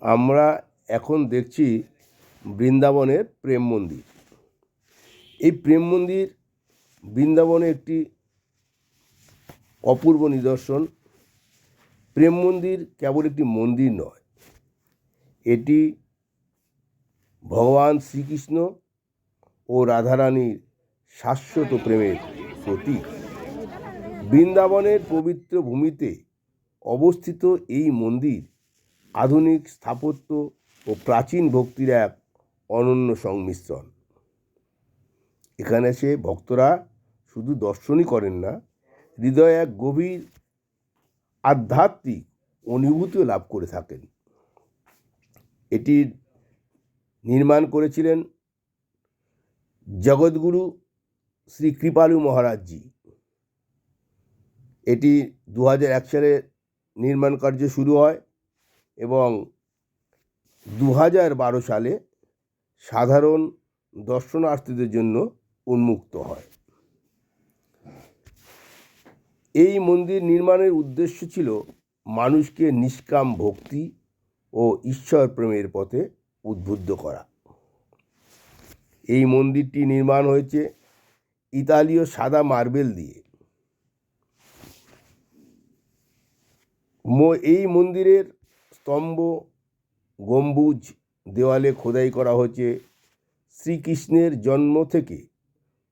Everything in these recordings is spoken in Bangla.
আমরা এখন দেখছি বৃন্দাবনের প্রেম মন্দির। এই প্রেম মন্দির বৃন্দাবনে একটি অপূর্ব নিদর্শন। প্রেম মন্দির কেবল একটি মন্দির নয়, এটি ভগবান শ্রীকৃষ্ণ ও রাধারানীর শাশ্বত প্রেমের প্রতীক। বৃন্দাবনের পবিত্র ভূমিতে অবস্থিত এই মন্দির আধুনিক স্থাপত্য ও প্রাচীন ভক্তির এক অনন্য সংমিশ্রণ। এখানে এসে ভক্তরা শুধু দর্শনই করেন না, হৃদয়ে এক গভীর আধ্যাত্মিক অনুভূতিও লাভ করে থাকেন। এটির নির্মাণ করেছিলেন জগৎগুরু শ্রী কৃপালু মহারাজজি। এটি 2001 সালে নির্মাণ কার্য শুরু হয় এবং 2012 সালে সাধারণ দর্শনার্থীদের জন্য উন্মুক্ত হয়। এই মন্দির নির্মাণের উদ্দেশ্য ছিল মানুষকে নিষ্কাম ভক্তি ও ঈশ্বর প্রেমের পথে উদ্বুদ্ধ করা। এই মন্দিরটি নির্মাণ হয়েছে ইতালীয় সাদা মার্বেল দিয়ে। এই মন্দিরের স্তম্ভ, গম্বুজ, দেওয়ালে খোদাই করা হয়েছে শ্রীকৃষ্ণের জন্ম থেকে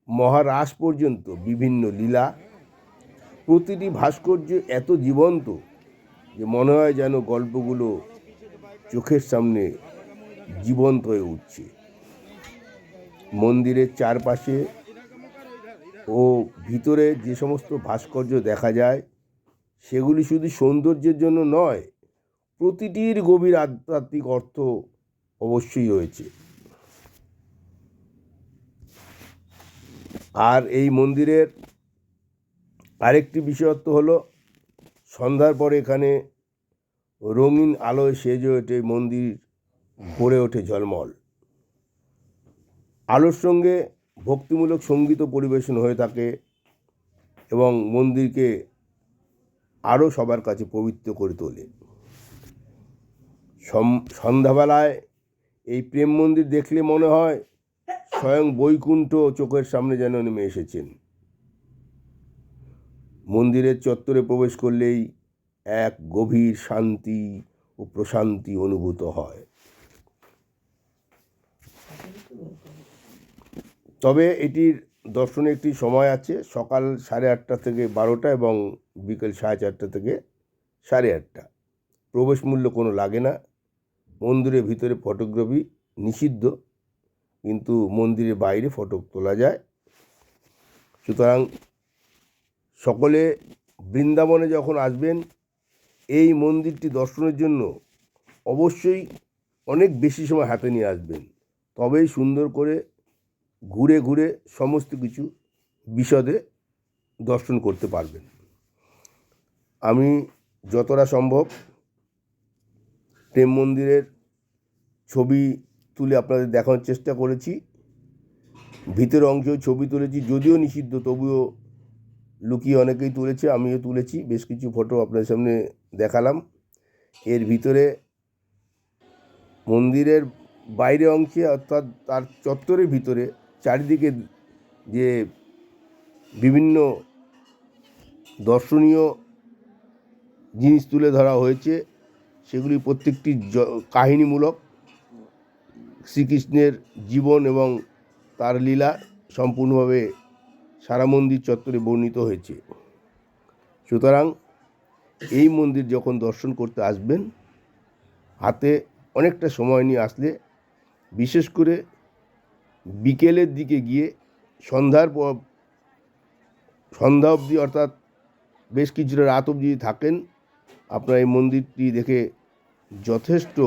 মহারাস পর্যন্ত বিভিন্ন লীলা। প্রতিটি ভাস্কর্য এত জীবন্ত যে মনে হয় যেন গল্পগুলো চোখের সামনে জীবন্ত হয়ে উঠছে। মন্দিরের চারপাশে ও ভিতরে যে সমস্ত ভাস্কর্য দেখা যায় সেগুলি শুধু সৌন্দর্যের জন্য নয়, প্রতিটির গভীর আধ্যাত্মিক অর্থ অবশ্যই রয়েছে। আর এই মন্দিরের আরেকটি বিশেষত্ব হলো সন্ধ্যার পরে এখানে রঙিন আলোয় সেজে ওঠে মন্দির, ভরে ওঠে ঝলমল। আলোর সঙ্গে ভক্তিমূলক সঙ্গীত পরিবেশন হয়ে থাকে এবং মন্দিরকে আরও সবার কাছে পবিত্র করে তোলে। সন্ধ্যাবেলায় এই প্রেম মন্দির দেখলে মনে হয় স্বয়ং বৈকুণ্ঠ চোখের সামনে যেন নেমে এসেছেন। মন্দিরের চত্বরে প্রবেশ করলেই এক গভীর শান্তি ও প্রশান্তি অনুভূত হয়। তবে এটির দর্শনে একটি সময় আছে, সকাল 8:30 থেকে 12টা এবং বিকেল 4:30 থেকে 8:30। প্রবেশ মূল্য কোনো লাগে না। মন্দিরের ভিতরে ফটোগ্রাফি নিষিদ্ধ, কিন্তু মন্দিরের বাইরে ফটো তোলা যায়। সুতরাং সকলে বৃন্দাবনে যখন আসবেন এই মন্দিরটি দর্শনের জন্য অবশ্যই অনেক বেশি সময় হাতে নিয়ে আসবেন, তবেই সুন্দর করে ঘুরে ঘুরে সমস্ত কিছু বিশদে দর্শন করতে পারবেন। আমি যতটা সম্ভব প্রেম মন্দিরের ছবি তুলে আপনাদের দেখানোর চেষ্টা করেছি। ভিতরের অংশেও ছবি তুলেছি, যদিও নিষিদ্ধ তবুও লুকিয়ে অনেকেই তুলেছে, আমিও তুলেছি। বেশ কিছু ফটো আপনাদের সামনে দেখালাম। এর ভিতরে মন্দিরের বাইরে অংশে অর্থাৎ তার চত্বরের ভিতরে চারিদিকে যে বিভিন্ন দর্শনীয় জিনিস তুলে ধরা হয়েছে সেগুলি প্রত্যেকটি কাহিনীমূলক। শ্রীকৃষ্ণের জীবন এবং তার লীলা সম্পূর্ণভাবে সারা মন্দির চত্বরে বর্ণিত হয়েছে। সুতরাং এই মন্দির যখন দর্শন করতে আসবেন হাতে অনেকটা সময় নিয়ে আসলে, বিশেষ করে বিকেলের দিকে গিয়ে সন্ধ্যা অবধি অর্থাৎ বেশ কিছুটা রাত অবধি থাকেন, আপনারা এই মন্দিরটি দেখে যথেষ্ট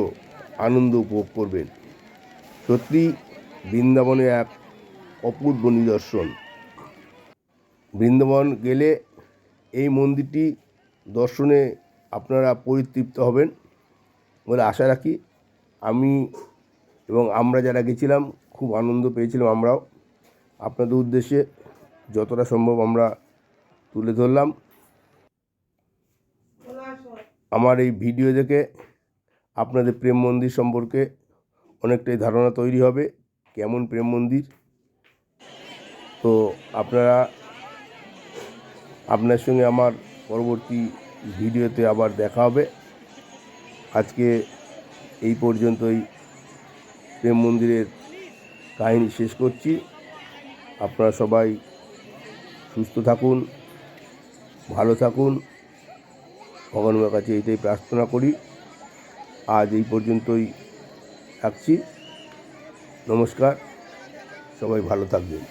আনন্দ উপভোগ করবেন। সত্যি বৃন্দাবনে এক অপূর্ব নিদর্শন। বৃন্দাবন গেলে এই মন্দিরটি দর্শনে আপনারা পরিতৃপ্ত হবেন বলে আশা রাখি। আমি এবং আমরা যারা গেছিলাম খুব আনন্দ পেয়েছিলাম। আমরাও আপনাদের উদ্দেশ্যে যতটা সম্ভব আমরা তুলে ধরলাম। আমার এই ভিডিও দেখে আপনাদের প্রেম মন্দির সম্পর্কে অনেকটাই ধারণা তৈরি হবে, কেমন প্রেম মন্দির। তো আপনার সঙ্গে আমার পরবর্তী ভিডিওতে আবার দেখা হবে। আজকে এই পর্যন্তই প্রেম মন্দিরের কাহিনী শেষ করছি। আপনারা সবাই সুস্থ থাকুন, ভালো থাকুন, ভগবানের কাছে এইটাই প্রার্থনা করি। আজ এই পর্যন্তই রাখছি। নমস্কার, সবাই ভালো থাকবেন।